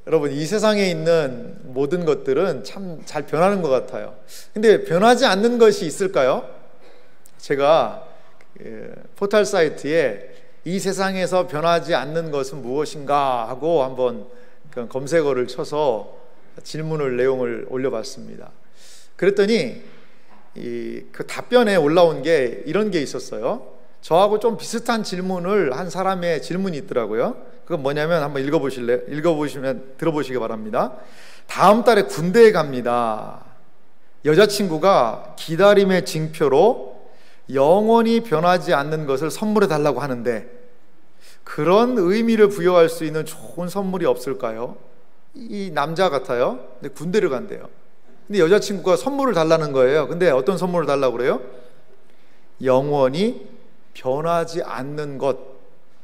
여러분, 이 세상에 있는 모든 것들은 참 잘 변하는 것 같아요. 근데 변하지 않는 것이 있을까요? 제가 포털 사이트에 이 세상에서 변하지 않는 것은 무엇인가 하고 한번 검색어를 쳐서 질문을 내용을 올려봤습니다. 그랬더니 그 답변에 올라온 게 이런 게 있었어요. 저하고 좀 비슷한 질문을 한 사람의 질문이 있더라고요. 그건 뭐냐면 한번 읽어보시면 들어보시기 바랍니다. 다음 달에 군대에 갑니다. 여자친구가 기다림의 징표로 영원히 변하지 않는 것을 선물해 달라고 하는데 그런 의미를 부여할 수 있는 좋은 선물이 없을까요? 이 남자 같아요. 근데 군대를 간대요. 근데 여자친구가 선물을 달라는 거예요. 근데 어떤 선물을 달라고 그래요? 영원히 변하지 않는 것,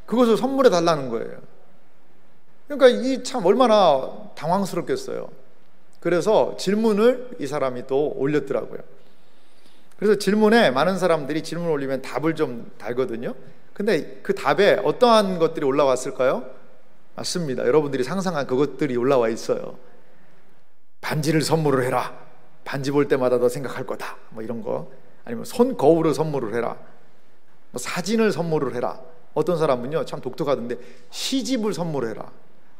그것을 선물해 달라는 거예요. 그러니까 이 참 얼마나 당황스럽겠어요. 그래서 질문을 이 사람이 또 올렸더라고요. 그래서 질문에 많은 사람들이 질문을 올리면 답을 좀 달거든요. 근데 그 답에 어떠한 것들이 올라왔을까요? 맞습니다. 여러분들이 상상한 그것들이 올라와 있어요. 반지를 선물을 해라. 반지 볼 때마다 너 생각할 거다. 뭐 이런 거. 아니면 손 거울을 선물을 해라. 뭐 사진을 선물을 해라. 어떤 사람은요 참 독특하던데 시집을 선물해라.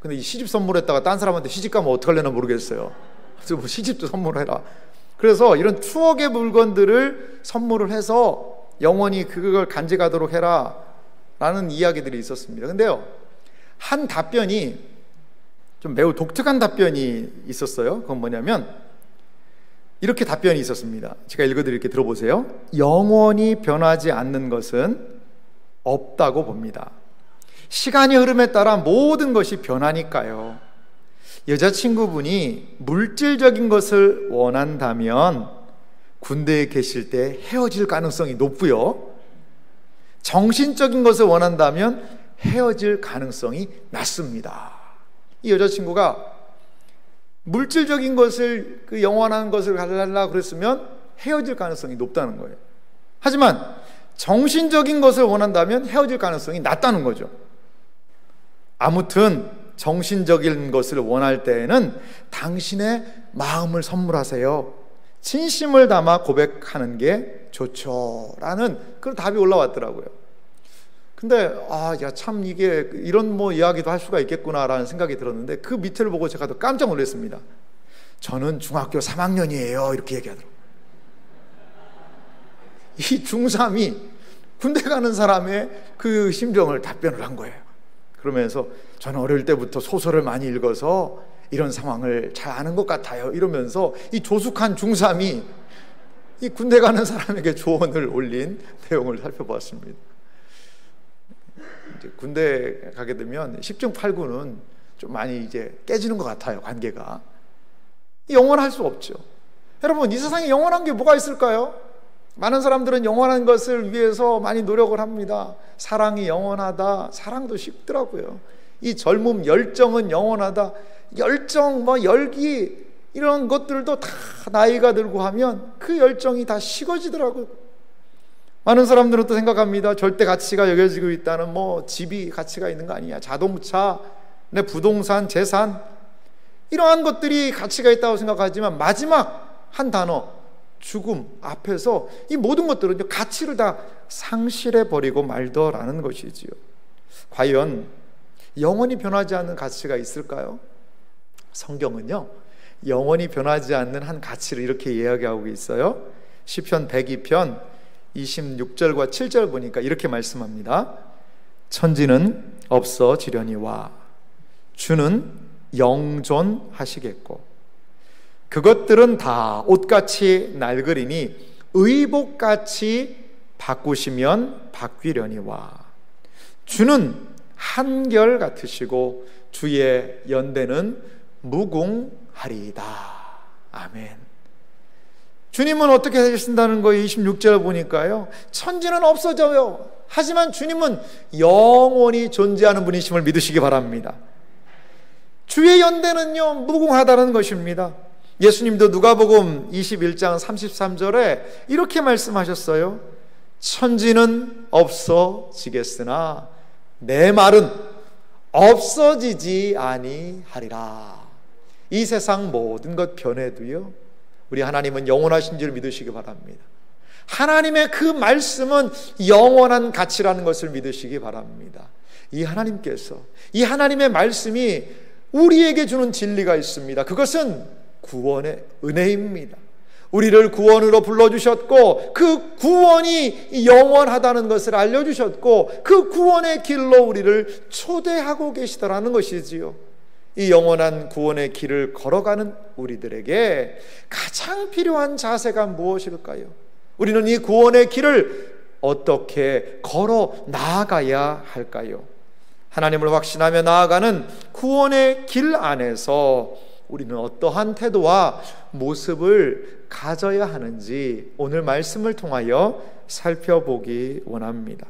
근데 이 시집 선물했다가 딴 사람한테 시집 가면 어떡하려나 모르겠어요. 그래서 뭐 시집도 선물해라. 그래서 이런 추억의 물건들을 선물을 해서 영원히 그걸 간직하도록 해라 라는 이야기들이 있었습니다. 근데요 한 답변이 좀 매우 독특한 답변이 있었어요. 그건 뭐냐면 이렇게 답변이 있었습니다. 제가 읽어드릴게요. 들어보세요. 영원히 변하지 않는 것은 없다고 봅니다. 시간이 흐름에 따라 모든 것이 변하니까요. 여자친구분이 물질적인 것을 원한다면 군대에 계실 때 헤어질 가능성이 높고요. 정신적인 것을 원한다면 헤어질 가능성이 낮습니다. 이 여자친구가 물질적인 것을, 그 영원한 것을 가지려고 그랬으면 헤어질 가능성이 높다는 거예요. 하지만 정신적인 것을 원한다면 헤어질 가능성이 낮다는 거죠. 아무튼 정신적인 것을 원할 때에는 당신의 마음을 선물하세요. 진심을 담아 고백하는 게 좋죠 라는 그런 답이 올라왔더라고요. 근데 참 이게 이런 뭐 이야기도 할 수가 있겠구나 라는 생각이 들었는데 그 밑을 보고 제가 더 깜짝 놀랐습니다. 저는 중학교 3학년이에요 이렇게 얘기하더라고요. 이 중3이 군대 가는 사람의 그 심정을 답변을 한 거예요. 그러면서 저는 어릴 때부터 소설을 많이 읽어서 이런 상황을 잘 아는 것 같아요 이러면서 이 조숙한 중3이 이 군대 가는 사람에게 조언을 올린 내용을 살펴보았습니다. 이제 군대 가게 되면 10중 8구는 좀 많이 이제 깨지는 것 같아요. 관계가 영원할 수 없죠. 여러분, 이 세상에 영원한 게 뭐가 있을까요? 많은 사람들은 영원한 것을 위해서 많이 노력을 합니다. 사랑이 영원하다. 사랑도 쉽더라고요. 이 젊음, 열정은 영원하다. 열정, 열기 이런 것들도 다 나이가 들고 하면 그 열정이 다 식어지더라고요. 많은 사람들은 또 생각합니다. 절대 가치가 여겨지고 있다는 집이 가치가 있는 거 아니냐. 자동차, 내 부동산, 재산 이러한 것들이 가치가 있다고 생각하지만 마지막 한 단어 죽음 앞에서 이 모든 것들은 가치를 다 상실해 버리고 말더라는 것이지요. 과연 영원히 변하지 않는 가치가 있을까요? 성경은요 영원히 변하지 않는 한 가치를 이렇게 이야기하고 있어요. 시편 102편 26절과 7절 보니까 이렇게 말씀합니다. 천지는 없어지려니와 주는 영존하시겠고 그것들은 다 옷같이 낡으리니 의복같이 바꾸시면 바뀌려니와 주는 한결 같으시고 주의 연대는 무궁하리이다. 아멘. 주님은 어떻게 하신다는 거예요? 26절 보니까요 천지는 없어져요. 하지만 주님은 영원히 존재하는 분이심을 믿으시기 바랍니다. 주의 연대는요 무궁하다는 것입니다. 예수님도 누가복음 21장 33절에 이렇게 말씀하셨어요. 천지는 없어지겠으나 내 말은 없어지지 아니하리라. 이 세상 모든 것 변해도요, 우리 하나님은 영원하신 줄 믿으시기 바랍니다. 하나님의 그 말씀은 영원한 가치라는 것을 믿으시기 바랍니다. 이 하나님께서, 이 하나님의 말씀이 우리에게 주는 진리가 있습니다. 그것은 구원의 은혜입니다. 우리를 구원으로 불러주셨고, 그 구원이 영원하다는 것을 알려주셨고, 그 구원의 길로 우리를 초대하고 계시다라는 것이지요. 이 영원한 구원의 길을 걸어가는 우리들에게 가장 필요한 자세가 무엇일까요? 우리는 이 구원의 길을 어떻게 걸어 나아가야 할까요? 하나님을 확신하며 나아가는 구원의 길 안에서 우리는 어떠한 태도와 모습을 가져야 하는지 오늘 말씀을 통하여 살펴보기 원합니다.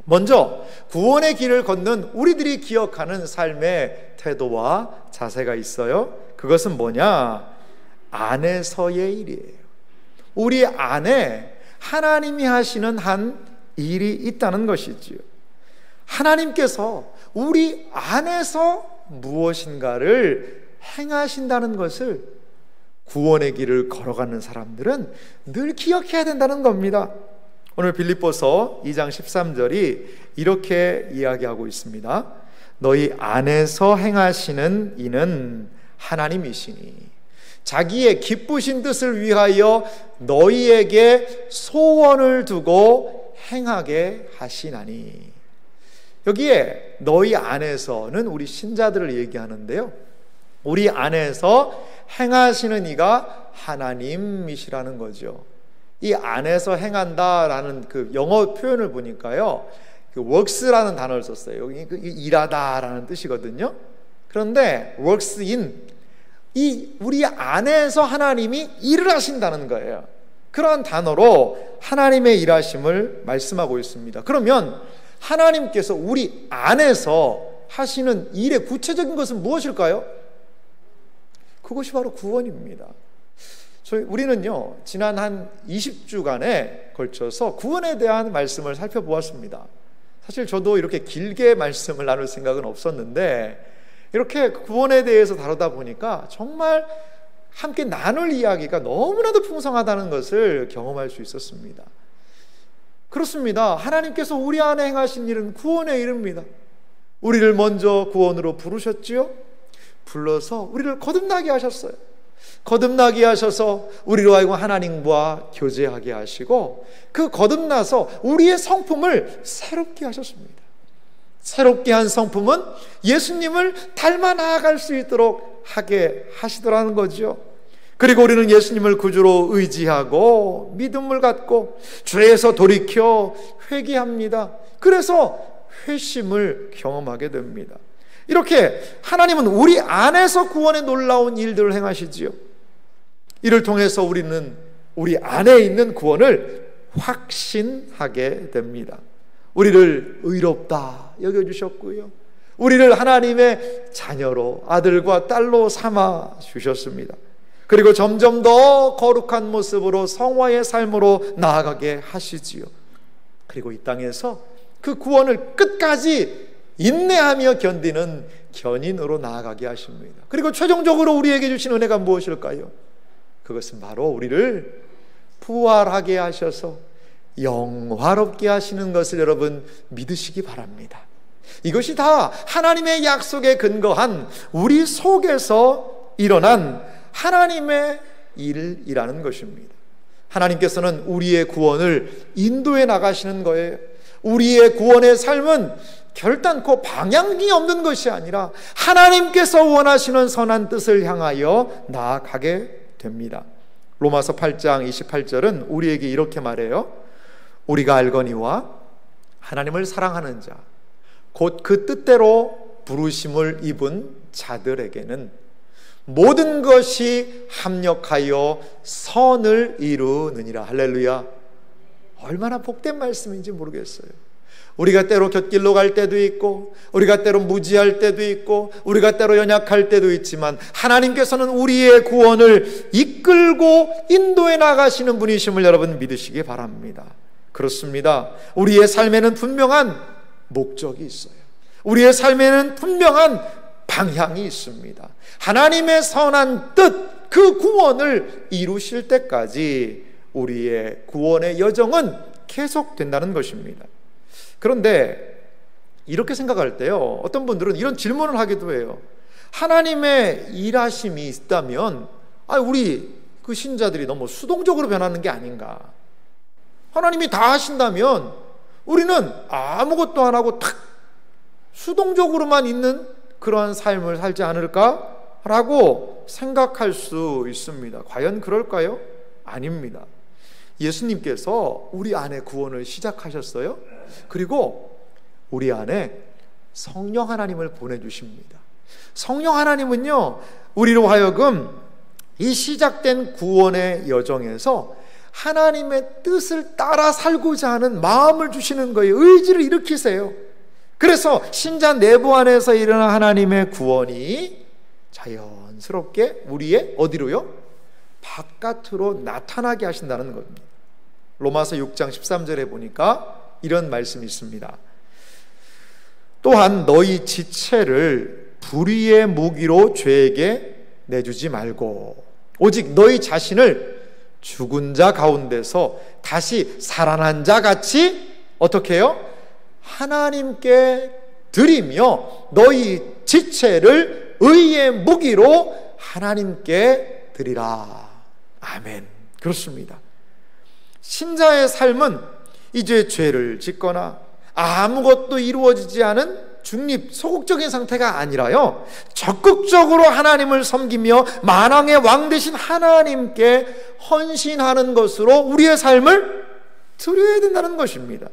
먼저 구원의 길을 걷는 우리들이 기억하는 삶의 태도와 자세가 있어요. 그것은 뭐냐? 안에서의 일이에요. 우리 안에 하나님이 하시는 한 일이 있다는 것이지요. 하나님께서 우리 안에서 무엇인가를 행하신다는 것을 구원의 길을 걸어가는 사람들은 늘 기억해야 된다는 겁니다. 오늘 빌립보서 2장 13절이 이렇게 이야기하고 있습니다. 너희 안에서 행하시는 이는 하나님이시니 자기의 기쁘신 뜻을 위하여 너희에게 소원을 두고 행하게 하시나니. 여기에 너희 안에서는 우리 신자들을 얘기하는데요, 우리 안에서 행하시는 이가 하나님이시라는 거죠. 이 안에서 행한다라는 그 영어 표현을 보니까요, 그 works라는 단어를 썼어요. 여기 일하다라는 뜻이거든요. 그런데 works in, 이 우리 안에서 하나님이 일을 하신다는 거예요. 그러한 단어로 하나님의 일하심을 말씀하고 있습니다. 그러면 하나님께서 우리 안에서 하시는 일의 구체적인 것은 무엇일까요? 그것이 바로 구원입니다. 우리는요, 지난 한 20주간에 걸쳐서 구원에 대한 말씀을 살펴보았습니다. 사실 저도 이렇게 길게 말씀을 나눌 생각은 없었는데, 이렇게 구원에 대해서 다루다 보니까 정말 함께 나눌 이야기가 너무나도 풍성하다는 것을 경험할 수 있었습니다. 그렇습니다. 하나님께서 우리 안에 행하신 일은 구원의 일입니다. 우리를 먼저 구원으로 부르셨지요. 불러서 우리를 거듭나게 하셨어요. 거듭나게 하셔서 우리로 하여금 하나님과 교제하게 하시고, 그 거듭나서 우리의 성품을 새롭게 하셨습니다. 새롭게 한 성품은 예수님을 닮아 나아갈 수 있도록 하게 하시더라는 거죠. 그리고 우리는 예수님을 구주로 의지하고 믿음을 갖고 죄에서 돌이켜 회개합니다. 그래서 회심을 경험하게 됩니다. 이렇게 하나님은 우리 안에서 구원의 놀라운 일들을 행하시지요. 이를 통해서 우리는 우리 안에 있는 구원을 확신하게 됩니다. 우리를 의롭다 여겨주셨고요, 우리를 하나님의 자녀로, 아들과 딸로 삼아 주셨습니다. 그리고 점점 더 거룩한 모습으로 성화의 삶으로 나아가게 하시지요. 그리고 이 땅에서 그 구원을 끝까지 인내하며 견디는 견인으로 나아가게 하십니다. 그리고 최종적으로 우리에게 주신 은혜가 무엇일까요? 그것은 바로 우리를 부활하게 하셔서 영화롭게 하시는 것을 여러분 믿으시기 바랍니다. 이것이 다 하나님의 약속에 근거한 우리 속에서 일어난 하나님의 일이라는 것입니다. 하나님께서는 우리의 구원을 인도해 나가시는 거예요. 우리의 구원의 삶은 결단코 방향이 없는 것이 아니라 하나님께서 원하시는 선한 뜻을 향하여 나아가게 됩니다. 로마서 8장 28절은 우리에게 이렇게 말해요. 우리가 알거니와 하나님을 사랑하는 자, 곧 그 뜻대로 부르심을 입은 자들에게는 모든 것이 합력하여 선을 이루느니라. 할렐루야. 얼마나 복된 말씀인지 모르겠어요. 우리가 때로 곁길로 갈 때도 있고, 우리가 때로 무지할 때도 있고, 우리가 때로 연약할 때도 있지만 하나님께서는 우리의 구원을 이끌고 인도해 나가시는 분이심을 여러분 믿으시기 바랍니다. 그렇습니다. 우리의 삶에는 분명한 목적이 있어요. 우리의 삶에는 분명한 방향이 있습니다. 하나님의 선한 뜻, 그 구원을 이루실 때까지 우리의 구원의 여정은 계속된다는 것입니다. 그런데 이렇게 생각할 때요, 어떤 분들은 이런 질문을 하기도 해요. 하나님의 일하심이 있다면 우리 그 신자들이 너무 수동적으로 변하는 게 아닌가. 하나님이 다 하신다면 우리는 아무것도 안 하고 탁 수동적으로만 있는 그러한 삶을 살지 않을까라고 생각할 수 있습니다. 과연 그럴까요? 아닙니다. 예수님께서 우리 안에 구원을 시작하셨어요. 그리고 우리 안에 성령 하나님을 보내주십니다. 성령 하나님은요, 우리로 하여금 이 시작된 구원의 여정에서 하나님의 뜻을 따라 살고자 하는 마음을 주시는 거예요. 의지를 일으키세요. 그래서 신자 내부 안에서 일어난 하나님의 구원이 자연스럽게 우리의 어디로요? 바깥으로 나타나게 하신다는 겁니다. 로마서 6장 13절에 보니까 이런 말씀이 있습니다. 또한 너희 지체를 불의의 무기로 죄에게 내주지 말고 오직 너희 자신을 죽은 자 가운데서 다시 살아난 자 같이 어떻게 해요? 하나님께 드리며 너희 지체를 의의 무기로 하나님께 드리라. 아멘. 그렇습니다. 신자의 삶은 이제 죄를 짓거나 아무것도 이루어지지 않은 중립, 소극적인 상태가 아니라요, 적극적으로 하나님을 섬기며 만왕의 왕 되신 하나님께 헌신하는 것으로 우리의 삶을 드려야 된다는 것입니다.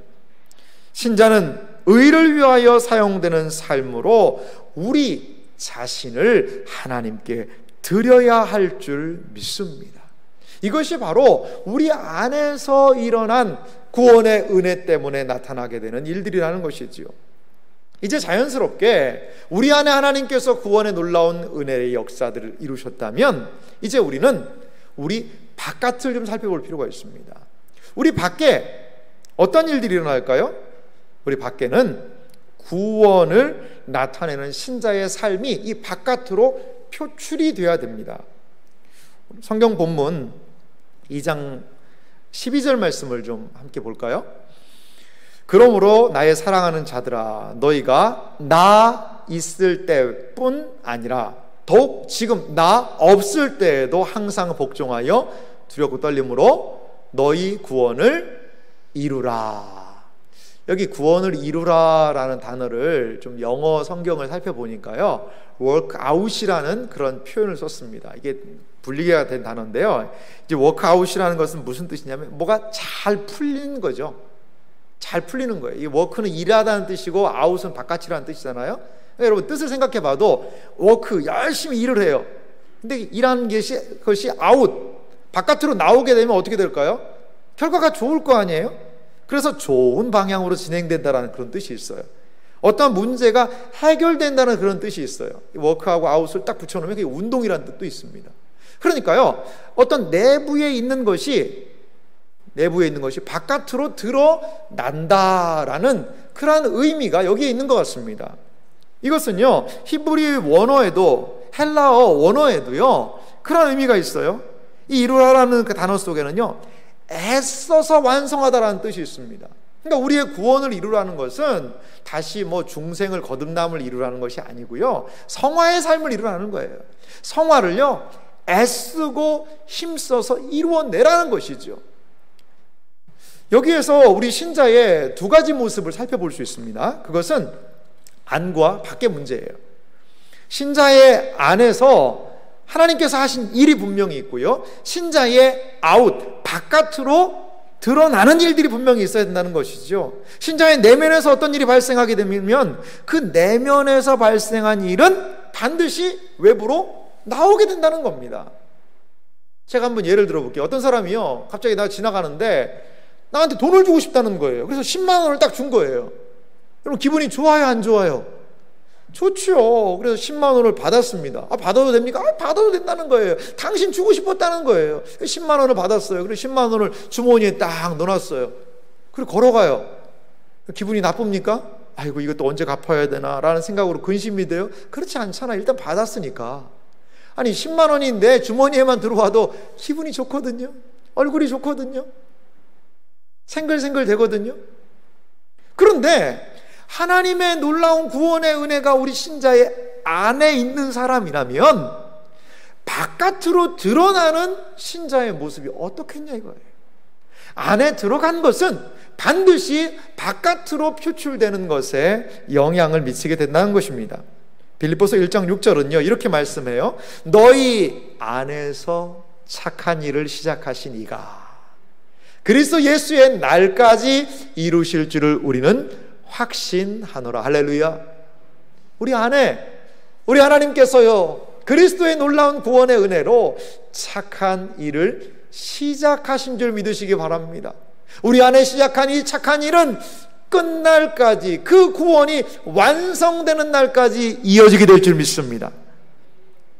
신자는 의를 위하여 사용되는 삶으로 우리 자신을 하나님께 드려야 할 줄 믿습니다. 이것이 바로 우리 안에서 일어난 구원의 은혜 때문에 나타나게 되는 일들이라는 것이지요. 이제 자연스럽게 우리 안에 하나님께서 구원의 놀라운 은혜의 역사들을 이루셨다면 이제 우리는 우리 바깥을 좀 살펴볼 필요가 있습니다. 우리 밖에 어떤 일들이 일어날까요? 우리 밖에는 구원을 나타내는 신자의 삶이 이 바깥으로 표출이 되어야 됩니다. 성경 본문 2장 12절 말씀을 좀 함께 볼까요? 그러므로 나의 사랑하는 자들아, 너희가 나 있을 때뿐 아니라 더욱 지금 나 없을 때에도 항상 복종하여 두렵고 떨림으로 너희 구원을 이루라. 여기 구원을 이루라라는 단어를 좀 영어 성경을 살펴보니까요, work out이라는 그런 표현을 썼습니다. 이게 분리가 된 단어인데요, 이제 work out이라는 것은 무슨 뜻이냐면 뭐가 잘 풀리는 거죠. 잘 풀리는 거예요. 이 work는 일하다는 뜻이고 out은 바깥이라는 뜻이잖아요. 그러니까 여러분 뜻을 생각해봐도 work 열심히 일을 해요. 근데 일하는 것이 out, 바깥으로 나오게 되면 어떻게 될까요? 결과가 좋을 거 아니에요? 그래서 좋은 방향으로 진행된다는 그런 뜻이 있어요. 어떤 문제가 해결된다는 그런 뜻이 있어요. 워크하고 아웃을 딱 붙여놓으면 그게 운동이라는 뜻도 있습니다. 그러니까요, 어떤 내부에 있는 것이 바깥으로 드러난다라는 그러한 의미가 여기에 있는 것 같습니다. 이것은요, 히브리 원어에도 헬라어 원어에도요 그런 의미가 있어요. 이 이루라라는 그 단어 속에는요, 애써서 완성하다라는 뜻이 있습니다. 그러니까 우리의 구원을 이루라는 것은 다시 중생을 거듭남을 이루라는 것이 아니고요, 성화의 삶을 이루라는 거예요. 성화를요 애쓰고 힘써서 이루어내라는 것이죠. 여기에서 우리 신자의 두 가지 모습을 살펴볼 수 있습니다. 그것은 안과 밖의 문제예요. 신자의 안에서 하나님께서 하신 일이 분명히 있고요, 신자의 아웃, 바깥으로 드러나는 일들이 분명히 있어야 된다는 것이죠. 신자의 내면에서 어떤 일이 발생하게 되면 그 내면에서 발생한 일은 반드시 외부로 나오게 된다는 겁니다. 제가 한번 예를 들어볼게요. 어떤 사람이요, 갑자기 나 지나가는데 나한테 돈을 주고 싶다는 거예요. 그래서 10만 원을 딱 준 거예요. 여러분 기분이 좋아요, 안 좋아요? 좋죠. 그래서 10만 원을 받았습니다. 받아도 됩니까? 받아도 된다는 거예요. 당신 주고 싶었다는 거예요. 10만 원을 받았어요. 그리고 10만 원을 주머니에 딱 넣어놨어요. 그리고 걸어가요. 기분이 나쁩니까? 아이고 이것도 언제 갚아야 되나 라는 생각으로 근심이 돼요? 그렇지 않잖아. 일단 받았으니까. 아니 10만 원이 내 주머니에만 들어와도 기분이 좋거든요. 얼굴이 좋거든요. 생글생글 되거든요. 그런데 하나님의 놀라운 구원의 은혜가 우리 신자의 안에 있는 사람이라면 바깥으로 드러나는 신자의 모습이 어떻겠냐 이거예요. 안에 들어간 것은 반드시 바깥으로 표출되는 것에 영향을 미치게 된다는 것입니다. 빌립보서 1장 6절은요 이렇게 말씀해요. 너희 안에서 착한 일을 시작하신 이가 그리스도 예수의 날까지 이루실 줄을 우리는 확신하노라. 할렐루야. 우리 안에 우리 하나님께서요 그리스도의 놀라운 구원의 은혜로 착한 일을 시작하신 줄 믿으시기 바랍니다. 우리 안에 시작한 이 착한 일은 끝날까지, 그 구원이 완성되는 날까지 이어지게 될 줄 믿습니다.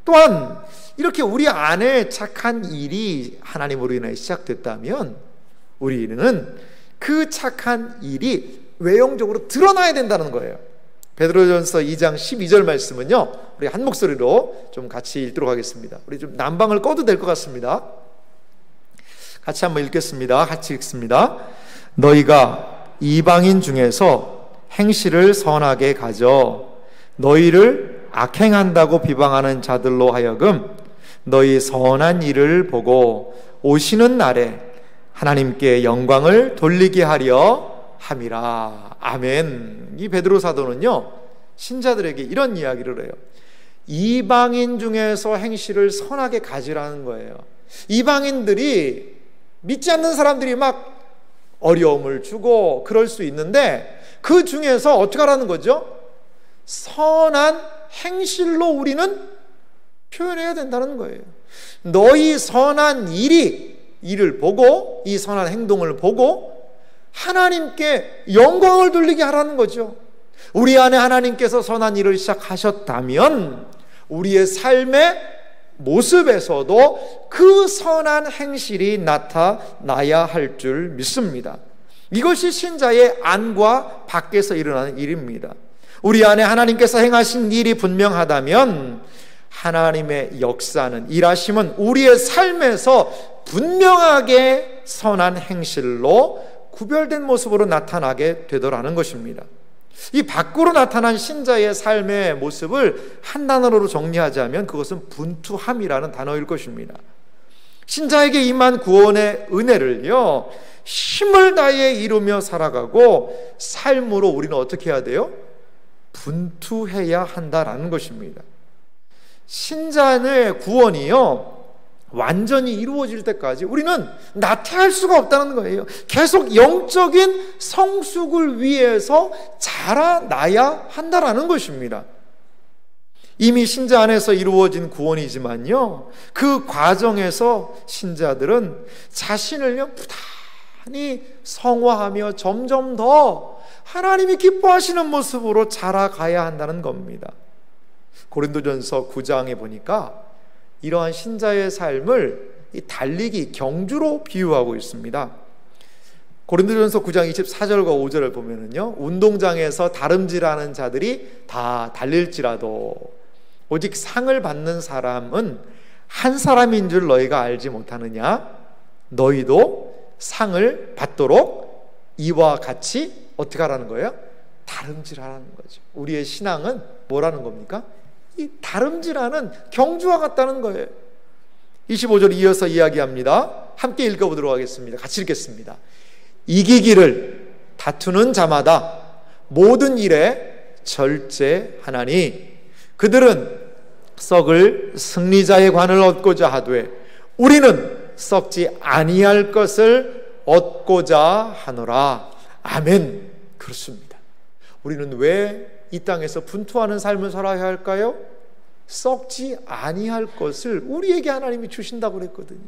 또한 이렇게 우리 안에 착한 일이 하나님으로 인해 시작됐다면 우리는 그 착한 일이 외형적으로 드러나야 된다는 거예요. 베드로전서 2장 12절 말씀은요 우리 한 목소리로 좀 같이 읽도록 하겠습니다. 우리 좀 난방을 꺼도 될 것 같습니다. 같이 한번 읽겠습니다. 같이 읽습니다. 너희가 이방인 중에서 행실을 선하게 가져 너희를 악행한다고 비방하는 자들로 하여금 너희 선한 일을 보고 오시는 날에 하나님께 영광을 돌리게 하려 함이라. 아멘. 이 베드로 사도는요 신자들에게 이런 이야기를 해요. 이방인 중에서 행실을 선하게 가지라는 거예요. 이방인들이 믿지 않는 사람들이 막 어려움을 주고 그럴 수 있는데 그 중에서 어떻게 하라는 거죠? 선한 행실로 우리는 표현해야 된다는 거예요. 너희 선한 일을 보고 이 선한 행동을 보고 하나님께 영광을 돌리게 하라는 거죠. 우리 안에 하나님께서 선한 일을 시작하셨다면 우리의 삶의 모습에서도 그 선한 행실이 나타나야 할 줄 믿습니다. 이것이 신자의 안과 밖에서 일어나는 일입니다. 우리 안에 하나님께서 행하신 일이 분명하다면 하나님의 역사는, 일하심은 우리의 삶에서 분명하게 선한 행실로 구별된 모습으로 나타나게 되더라는 것입니다. 이 밖으로 나타난 신자의 삶의 모습을 한 단어로 정리하자면 그것은 분투함이라는 단어일 것입니다. 신자에게 임한 구원의 은혜를요 힘을 다해 이루며 살아가고 삶으로 우리는 어떻게 해야 돼요? 분투해야 한다라는 것입니다. 신자의 구원이요 완전히 이루어질 때까지 우리는 나태할 수가 없다는 거예요. 계속 영적인 성숙을 위해서 자라나야 한다라는 것입니다. 이미 신자 안에서 이루어진 구원이지만요 그 과정에서 신자들은 자신을요 부단히 성화하며 점점 더 하나님이 기뻐하시는 모습으로 자라가야 한다는 겁니다. 고린도전서 9장에 보니까 이러한 신자의 삶을 이 달리기, 경주로 비유하고 있습니다. 고린도전서 9장 24절과 5절을 보면은요 운동장에서 다름질하는 자들이 다 달릴지라도 오직 상을 받는 사람은 한 사람인 줄 너희가 알지 못하느냐? 너희도 상을 받도록 이와 같이 어떻게 하라는 거예요? 다름질하라는 거죠. 우리의 신앙은 뭐라는 겁니까? 이 다름질하는 경주와 같다는 거예요. 25절 이어서 이야기합니다. 함께 읽어보도록 하겠습니다. 같이 읽겠습니다. 이기기를 다투는 자마다 모든 일에 절제하나니 그들은 썩을 승리자의 관을 얻고자 하되 우리는 썩지 아니할 것을 얻고자 하노라. 아멘. 그렇습니다. 우리는 왜 이 땅에서 분투하는 삶을 살아야 할까요? 썩지 아니할 것을 우리에게 하나님이 주신다고 그랬거든요.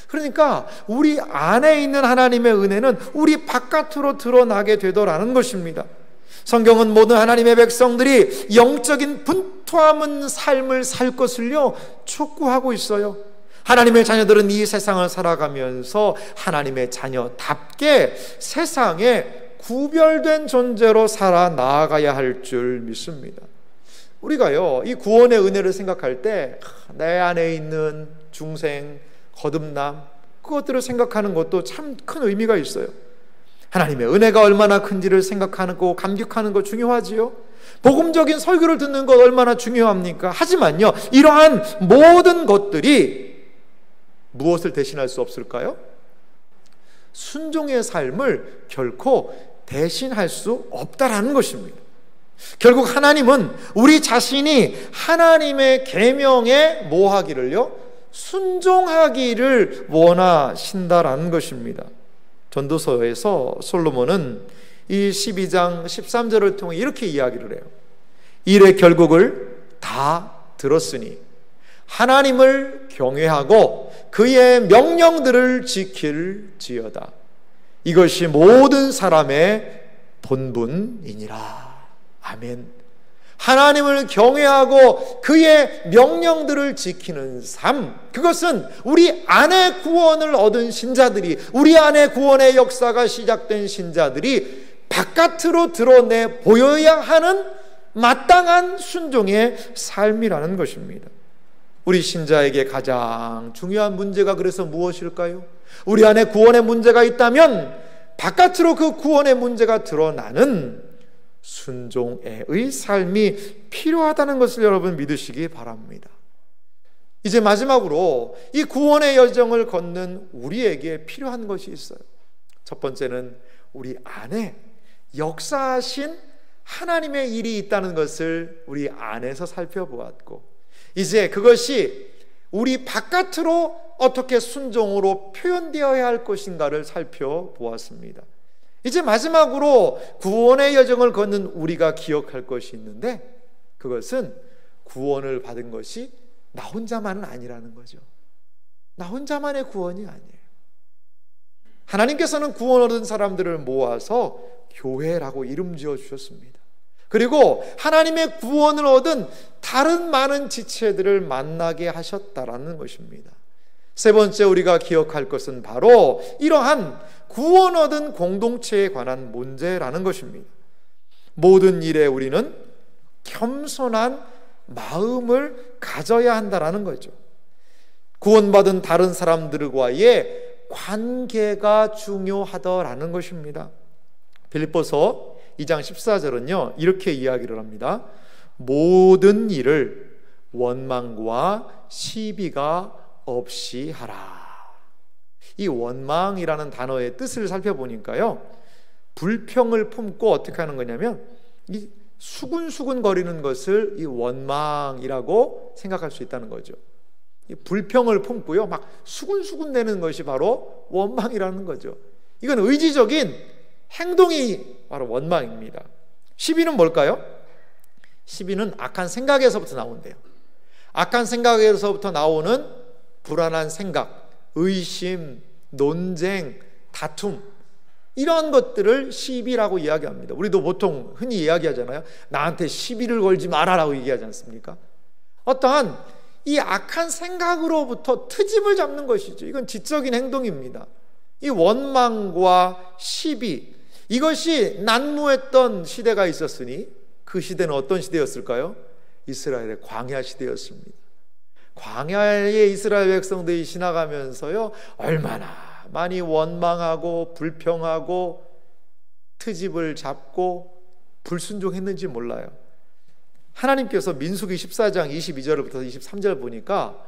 그러니까 우리 안에 있는 하나님의 은혜는 우리 바깥으로 드러나게 되더라는 것입니다. 성경은 모든 하나님의 백성들이 영적인 분투하는 삶을 살 것을요 촉구하고 있어요. 하나님의 자녀들은 이 세상을 살아가면서 하나님의 자녀답게 세상에 구별된 존재로 살아 나아가야 할 줄 믿습니다. 우리가요, 이 구원의 은혜를 생각할 때 내 안에 있는 중생, 거듭남, 그것들을 생각하는 것도 참 큰 의미가 있어요. 하나님의 은혜가 얼마나 큰지를 생각하고 감격하는 것 중요하지요. 복음적인 설교를 듣는 것 얼마나 중요합니까? 하지만요, 이러한 모든 것들이 무엇을 대신할 수 없을까요? 순종의 삶을 결코 대신할 수 없다라는 것입니다. 결국 하나님은 우리 자신이 하나님의 계명에 뭐 하기를요? 순종하기를 원하신다라는 것입니다. 전도서에서 솔로몬은 이 12장 13절을 통해 이렇게 이야기를 해요. 일의 결국을 다 들었으니 하나님을 경외하고 그의 명령들을 지킬지어다. 이것이 모든 사람의 본분이니라. 아멘. 하나님을 경외하고 그의 명령들을 지키는 삶, 그것은 우리 안에 구원을 얻은 신자들이, 우리 안에 구원의 역사가 시작된 신자들이 바깥으로 드러내 보여야 하는 마땅한 순종의 삶이라는 것입니다. 우리 신자에게 가장 중요한 문제가 그래서 무엇일까요? 우리 안에 구원의 문제가 있다면 바깥으로 그 구원의 문제가 드러나는 순종의 삶이 필요하다는 것을 여러분 믿으시기 바랍니다. 이제 마지막으로 이 구원의 여정을 걷는 우리에게 필요한 것이 있어요. 첫 번째는 우리 안에 역사하신 하나님의 일이 있다는 것을 우리 안에서 살펴보았고, 이제 그것이 우리 바깥으로 어떻게 순종으로 표현되어야 할 것인가를 살펴보았습니다. 이제 마지막으로 구원의 여정을 걷는 우리가 기억할 것이 있는데, 그것은 구원을 받은 것이 나 혼자만은 아니라는 거죠. 나 혼자만의 구원이 아니에요. 하나님께서는 구원 얻은 사람들을 모아서 교회라고 이름 지어 주셨습니다. 그리고 하나님의 구원을 얻은 다른 많은 지체들을 만나게 하셨다라는 것입니다. 세 번째 우리가 기억할 것은 바로 이러한 구원 얻은 공동체에 관한 문제라는 것입니다. 모든 일에 우리는 겸손한 마음을 가져야 한다라는 거죠. 구원받은 다른 사람들과의 관계가 중요하다라는 것입니다. 빌립보서 2장 14절은요 이렇게 이야기를 합니다. 모든 일을 원망과 시비가 없이 하라. 이 원망이라는 단어의 뜻을 살펴보니까요, 불평을 품고 어떻게 하는 거냐면 이 수군수군 거리는 것을 이 원망이라고 생각할 수 있다는 거죠. 이 불평을 품고요 막 수군수군 내는 것이 바로 원망이라는 거죠. 이건 의지적인 행동이 바로 원망입니다. 시비는 뭘까요? 시비는 악한 생각에서부터 나온대요. 악한 생각에서부터 나오는 불안한 생각, 의심, 논쟁, 다툼, 이런 것들을 시비라고 이야기합니다. 우리도 보통 흔히 이야기하잖아요. 나한테 시비를 걸지 마라라고 얘기하지 않습니까? 어떠한 이 악한 생각으로부터 트집을 잡는 것이죠. 이건 지적인 행동입니다. 이 원망과 시비, 이것이 난무했던 시대가 있었으니 그 시대는 어떤 시대였을까요? 이스라엘의 광야 시대였습니다. 광야에 이스라엘 백성들이 지나가면서요 얼마나 많이 원망하고 불평하고 트집을 잡고 불순종했는지 몰라요. 하나님께서 민수기 14장 22절부터 23절 보니까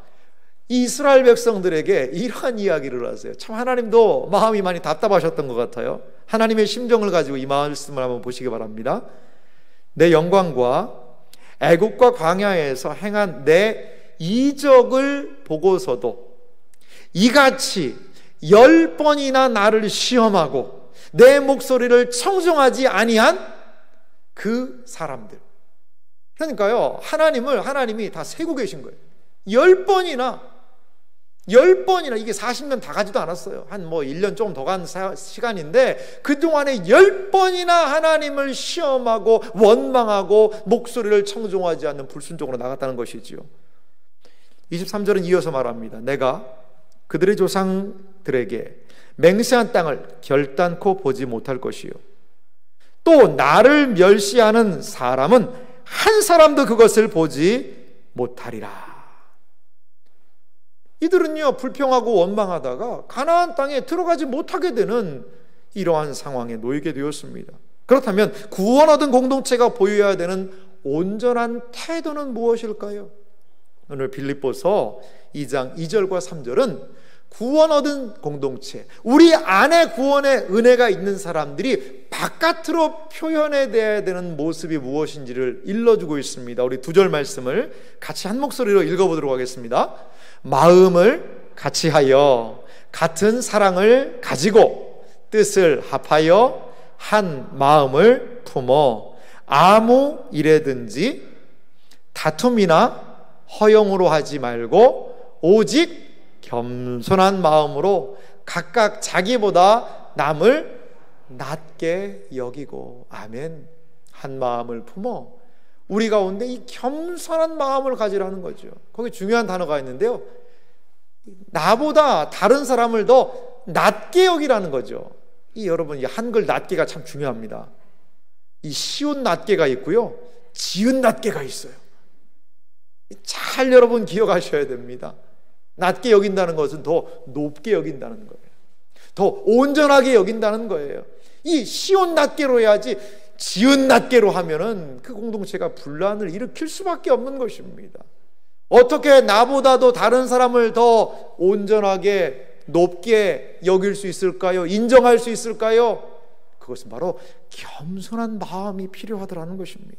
이스라엘 백성들에게 이러한 이야기를 하세요. 참 하나님도 마음이 많이 답답하셨던 것 같아요. 하나님의 심정을 가지고 이 말씀을 한번 보시기 바랍니다. 내 영광과 애국과 광야에서 행한 내 이적을 보고서도 이같이 10번이나 나를 시험하고 내 목소리를 청종하지 아니한 그 사람들. 그러니까요 하나님이 다 세고 계신 거예요. 10번이나 이게 40년 다 가지도 않았어요. 한 1년 조금 더 간 시간인데 그동안에 10번이나 하나님을 시험하고 원망하고 목소리를 청종하지 않는 불순종으로 나갔다는 것이지요. 23절은 이어서 말합니다. 내가 그들의 조상들에게 맹세한 땅을 결단코 보지 못할 것이요 또 나를 멸시하는 사람은 한 사람도 그것을 보지 못하리라. 이들은요, 불평하고 원망하다가 가나안 땅에 들어가지 못하게 되는 이러한 상황에 놓이게 되었습니다. 그렇다면 구원 얻은 공동체가 보여야 되는 온전한 태도는 무엇일까요? 오늘 빌립보서 2장 2절과 3절은 구원 얻은 공동체, 우리 안에 구원의 은혜가 있는 사람들이 바깥으로 표현해야 되는 모습이 무엇인지를 일러주고 있습니다. 우리 2절 말씀을 같이 한 목소리로 읽어보도록 하겠습니다. 마음을 같이 하여 같은 사랑을 가지고 뜻을 합하여 한 마음을 품어 아무 일에든지 다툼이나 허용으로 하지 말고 오직 겸손한 마음으로 각각 자기보다 남을 낮게 여기고. 아멘. 한 마음을 품어 우리 가운데 이 겸손한 마음을 가지라는 거죠. 거기 중요한 단어가 있는데요, 나보다 다른 사람을 더 낮게 여기라는 거죠. 여러분, 이 한글 낮게가 참 중요합니다. 이 쉬운 낮게가 있고요, 지은 낮게가 있어요. 잘 여러분 기억하셔야 됩니다. 낮게 여긴다는 것은 더 높게 여긴다는 거예요. 더 온전하게 여긴다는 거예요. 이 쉬운 낮게로 해야지 지은 낮게로 하면은 그 공동체가 분란을 일으킬 수밖에 없는 것입니다. 어떻게 나보다도 다른 사람을 더 온전하게 높게 여길 수 있을까요? 인정할 수 있을까요? 그것은 바로 겸손한 마음이 필요하더라는 것입니다.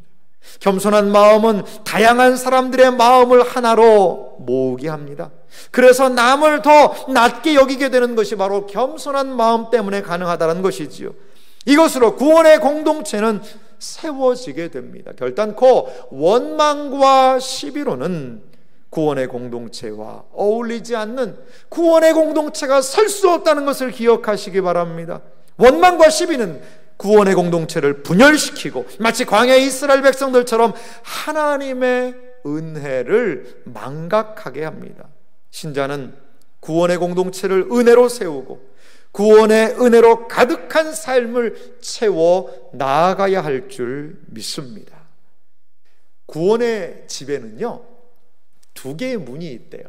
겸손한 마음은 다양한 사람들의 마음을 하나로 모으게 합니다. 그래서 남을 더 낮게 여기게 되는 것이 바로 겸손한 마음 때문에 가능하다는 것이지요. 이것으로 구원의 공동체는 세워지게 됩니다. 결단코 원망과 시비로는 구원의 공동체와 어울리지 않는, 구원의 공동체가 설 수 없다는 것을 기억하시기 바랍니다. 원망과 시비는 구원의 공동체를 분열시키고 마치 광야의 이스라엘 백성들처럼 하나님의 은혜를 망각하게 합니다. 신자는 구원의 공동체를 은혜로 세우고 구원의 은혜로 가득한 삶을 채워 나아가야 할 줄 믿습니다. 구원의 집에는요, 2개의 문이 있대요.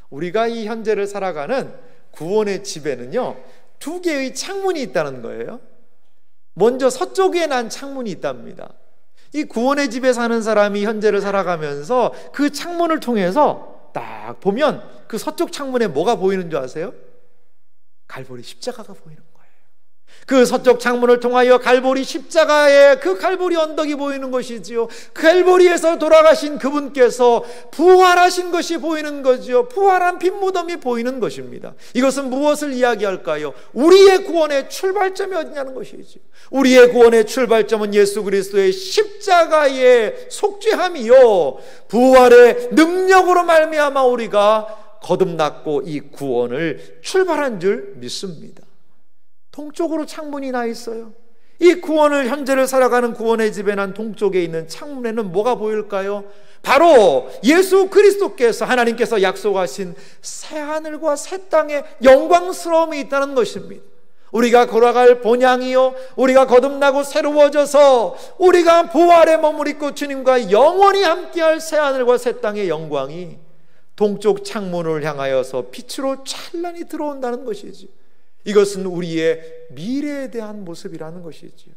우리가 이 현재를 살아가는 구원의 집에는요, 2개의 창문이 있다는 거예요. 먼저 서쪽에 난 창문이 있답니다. 이 구원의 집에 사는 사람이 현재를 살아가면서 그 창문을 통해서 딱 보면 그 서쪽 창문에 뭐가 보이는 줄 아세요? 갈보리 십자가가 보이는 거예요. 그 서쪽 창문을 통하여 갈보리 십자가의 그 갈보리 언덕이 보이는 것이지요. 갈보리에서 돌아가신 그분께서 부활하신 것이 보이는 거지요. 부활한 핏무덤이 보이는 것입니다. 이것은 무엇을 이야기할까요? 우리의 구원의 출발점이 어디냐는 것이죠. 우리의 구원의 출발점은 예수 그리스도의 십자가의 속죄함이요, 부활의 능력으로 말미암아 우리가 거듭났고 이 구원을 출발한 줄 믿습니다. 동쪽으로 창문이 나 있어요. 이 구원을, 현재를 살아가는 구원의 집에 난 동쪽에 있는 창문에는 뭐가 보일까요? 바로 예수 그리스도께서, 하나님께서 약속하신 새하늘과 새 땅의 영광스러움이 있다는 것입니다. 우리가 걸어갈 본향이요, 우리가 거듭나고 새로워져서 우리가 부활의 몸을 입고 주님과 영원히 함께할 새하늘과 새 땅의 영광이 동쪽 창문을 향하여서 빛으로 찬란히 들어온다는 것이지. 이것은 우리의 미래에 대한 모습이라는 것이지요.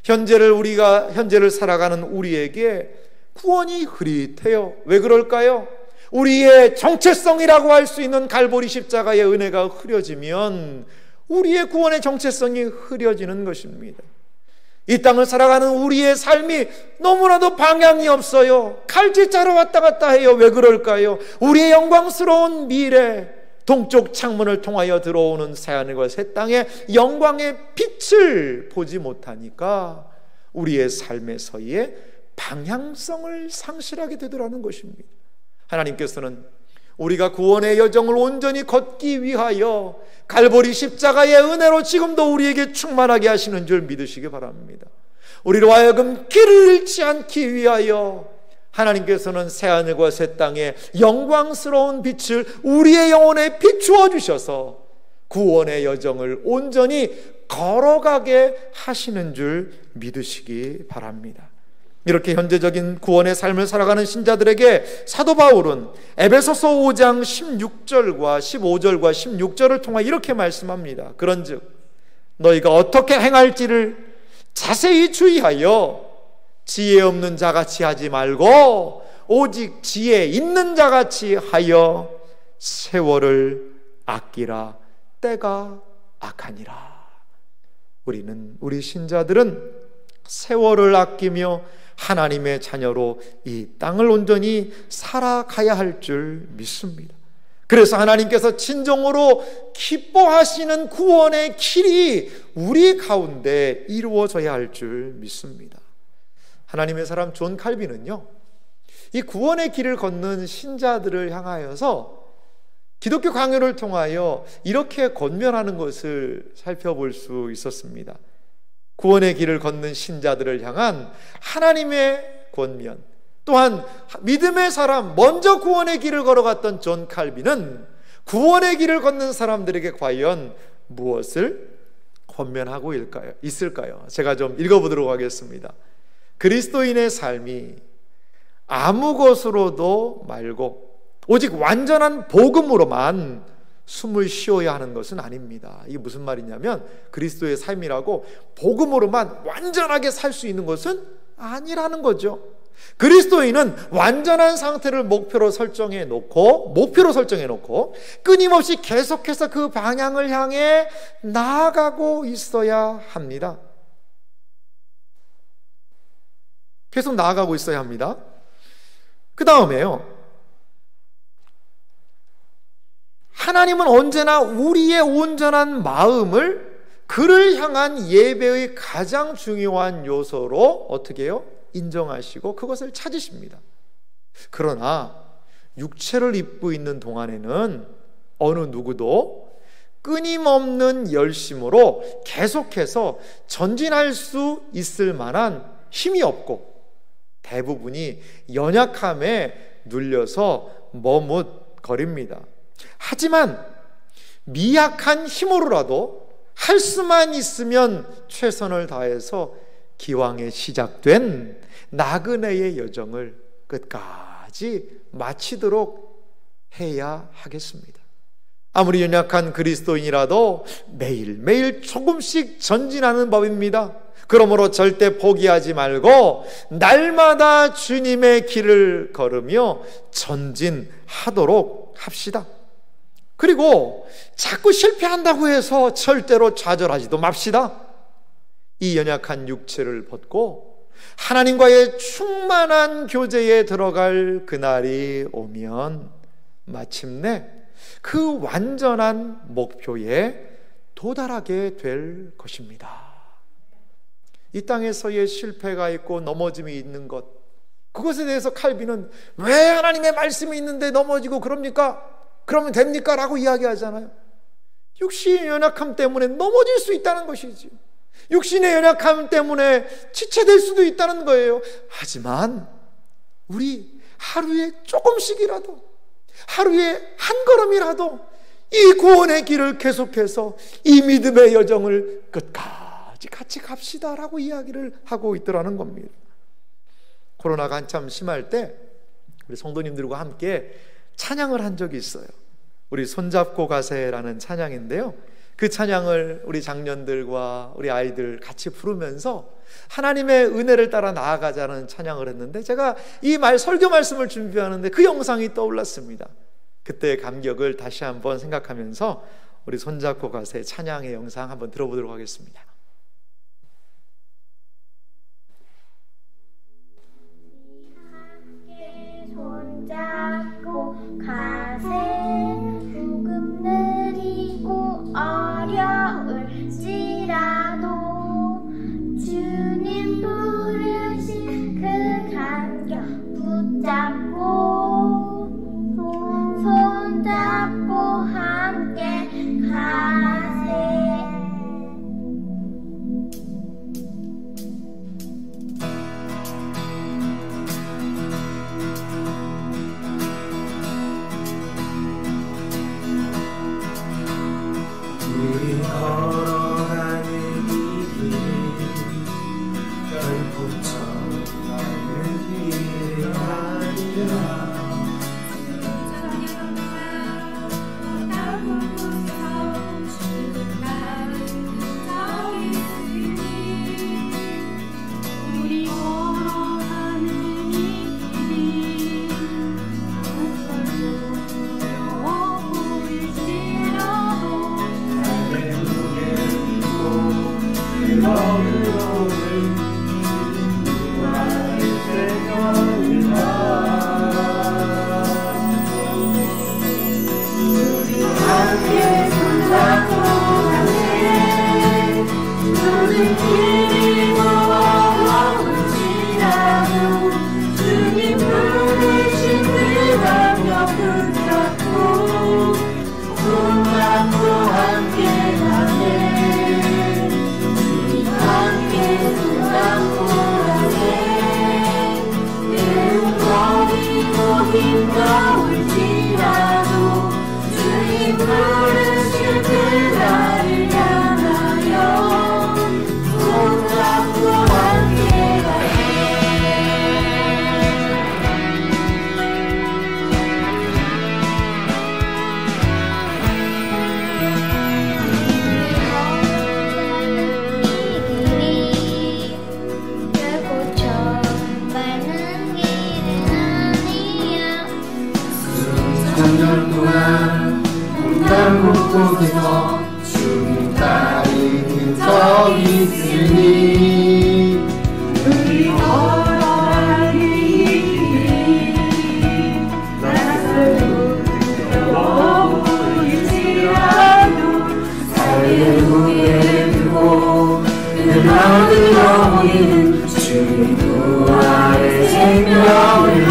현재를 살아가는 우리에게 구원이 흐릿해요. 왜 그럴까요? 우리의 정체성이라고 할 수 있는 갈보리 십자가의 은혜가 흐려지면 우리의 구원의 정체성이 흐려지는 것입니다. 이 땅을 살아가는 우리의 삶이 너무나도 방향이 없어요. 칼질자로 왔다 갔다 해요. 왜 그럴까요? 우리의 영광스러운 미래, 동쪽 창문을 통하여 들어오는 새하늘과 새 땅의 영광의 빛을 보지 못하니까 우리의 삶에서의 방향성을 상실하게 되더라는 것입니다. 하나님께서는 우리가 구원의 여정을 온전히 걷기 위하여 갈보리 십자가의 은혜로 지금도 우리에게 충만하게 하시는 줄 믿으시기 바랍니다. 우리로 하여금 길을 잃지 않기 위하여 하나님께서는 새하늘과 새 땅의 영광스러운 빛을 우리의 영혼에 비추어 주셔서 구원의 여정을 온전히 걸어가게 하시는 줄 믿으시기 바랍니다. 이렇게 현재적인 구원의 삶을 살아가는 신자들에게 사도 바울은 에베소서 5장 16절과 15절과 16절을 통해 이렇게 말씀합니다. 그런즉 너희가 어떻게 행할지를 자세히 주의하여 지혜 없는 자같이 하지 말고 오직 지혜 있는 자같이 하여 세월을 아끼라. 때가 악하니라. 우리 신자들은 세월을 아끼며 하나님의 자녀로 이 땅을 온전히 살아가야 할 줄 믿습니다. 그래서 하나님께서 진정으로 기뻐하시는 구원의 길이 우리 가운데 이루어져야 할 줄 믿습니다. 하나님의 사람 존 칼빈은요, 이 구원의 길을 걷는 신자들을 향하여서 기독교 강요를 통하여 이렇게 권면하는 것을 살펴볼 수 있었습니다. 구원의 길을 걷는 신자들을 향한 하나님의 권면, 또한 믿음의 사람, 먼저 구원의 길을 걸어갔던 존 칼빈은 구원의 길을 걷는 사람들에게 과연 무엇을 권면하고 있을까요? 제가 좀 읽어보도록 하겠습니다. 그리스도인의 삶이 아무 것으로도 말고 오직 완전한 복음으로만 숨을 쉬어야 하는 것은 아닙니다. 이게 무슨 말이냐면 그리스도의 삶이라고 복음으로만 완전하게 살 수 있는 것은 아니라는 거죠. 그리스도인은 완전한 상태를 목표로 설정해 놓고 끊임없이 계속해서 그 방향을 향해 나아가고 있어야 합니다. 계속 나아가고 있어야 합니다. 그 다음에요, 하나님은 언제나 우리의 온전한 마음을 그를 향한 예배의 가장 중요한 요소로 어떻게 해요? 인정하시고 그것을 찾으십니다. 그러나 육체를 입고 있는 동안에는 어느 누구도 끊임없는 열심으로 계속해서 전진할 수 있을 만한 힘이 없고 대부분이 연약함에 눌려서 머뭇거립니다. 하지만 미약한 힘으로라도 할 수만 있으면 최선을 다해서 기왕에 시작된 나그네의 여정을 끝까지 마치도록 해야 하겠습니다. 아무리 연약한 그리스도인이라도 매일매일 조금씩 전진하는 법입니다. 그러므로 절대 포기하지 말고 날마다 주님의 길을 걸으며 전진하도록 합시다. 그리고 자꾸 실패한다고 해서 절대로 좌절하지도 맙시다. 이 연약한 육체를 벗고 하나님과의 충만한 교제에 들어갈 그날이 오면 마침내 그 완전한 목표에 도달하게 될 것입니다. 이 땅에서의 실패가 있고 넘어짐이 있는 것, 그것에 대해서 칼빈은 왜 하나님의 말씀이 있는데 넘어지고 그럽니까? 그러면 됩니까? 라고 이야기하잖아요. 육신의 연약함 때문에 넘어질 수 있다는 것이지요. 육신의 연약함 때문에 지체될 수도 있다는 거예요. 하지만 우리 하루에 조금씩이라도, 하루에 한 걸음이라도 이 구원의 길을 계속해서 이 믿음의 여정을 끝까지 같이 갑시다라고 이야기를 하고 있더라는 겁니다. 코로나가 한참 심할 때 우리 성도님들과 함께 찬양을 한 적이 있어요. 우리 손잡고 가세라는 찬양인데요, 그 찬양을 우리 장년들과 우리 아이들 같이 부르면서 하나님의 은혜를 따라 나아가자는 찬양을 했는데, 제가 이 설교 말씀을 준비하는데 그 영상이 떠올랐습니다. 그때의 감격을 다시 한번 생각하면서 우리 손잡고 가세 찬양의 영상 한번 들어보도록 하겠습니다. 손잡고 가세, 조금 느리고 어려울지라도 주님 부르신 그 감격 붙잡고 손잡고 함께 가세. 힘겨울지라도 주님 부르실 그날을 향하여 손잡고 함께 곳곳에서 주님 따르는 적이 있으니 우리 걸어가는 이 길이 낯설고 두려워 보일지라도 할렐루야를 두고 그날을 넘기는 주님 부활의 생명을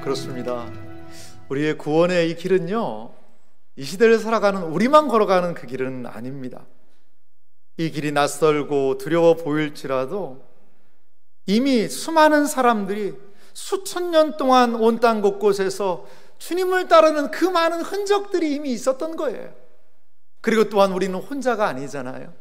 그렇습니다. 우리의 구원의 이 길은요, 이 시대를 살아가는 우리만 걸어가는 그 길은 아닙니다. 이 길이 낯설고 두려워 보일지라도 이미 수많은 사람들이 수천 년 동안 온 땅 곳곳에서 주님을 따르는 그 많은 흔적들이 이미 있었던 거예요. 그리고 또한 우리는 혼자가 아니잖아요.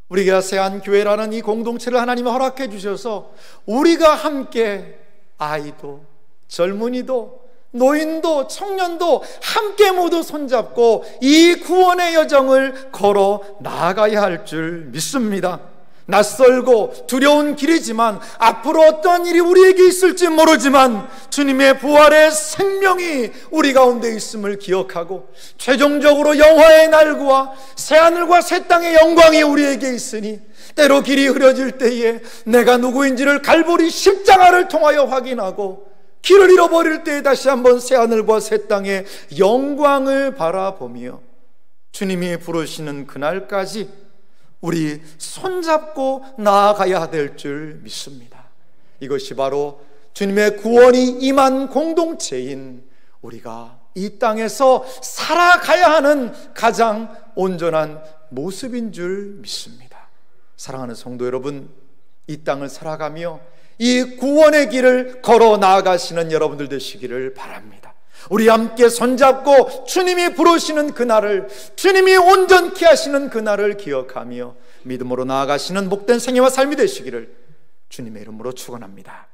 우리가 세안교회라는 이 공동체를 하나님이 허락해 주셔서 우리가 함께 아이도 젊은이도 노인도 청년도 함께 모두 손잡고 이 구원의 여정을 걸어 나아가야 할 줄 믿습니다. 낯설고 두려운 길이지만 앞으로 어떤 일이 우리에게 있을지 모르지만 주님의 부활의 생명이 우리 가운데 있음을 기억하고 최종적으로 영화의 날과 새하늘과 새 땅의 영광이 우리에게 있으니 때로 길이 흐려질 때에 내가 누구인지를 갈보리 십자가를 통하여 확인하고 길을 잃어버릴 때에 다시 한번 새하늘과 새 땅의 영광을 바라보며 주님이 부르시는 그날까지 우리 손잡고 나아가야 될 줄 믿습니다. 이것이 바로 주님의 구원이 임한 공동체인 우리가 이 땅에서 살아가야 하는 가장 온전한 모습인 줄 믿습니다. 사랑하는 성도 여러분, 이 땅을 살아가며 이 구원의 길을 걸어 나아가시는 여러분들 되시기를 바랍니다. 우리 함께 손잡고 주님이 부르시는 그날을, 주님이 온전케 하시는 그날을 기억하며 믿음으로 나아가시는 복된 생애와 삶이 되시기를 주님의 이름으로 축원합니다.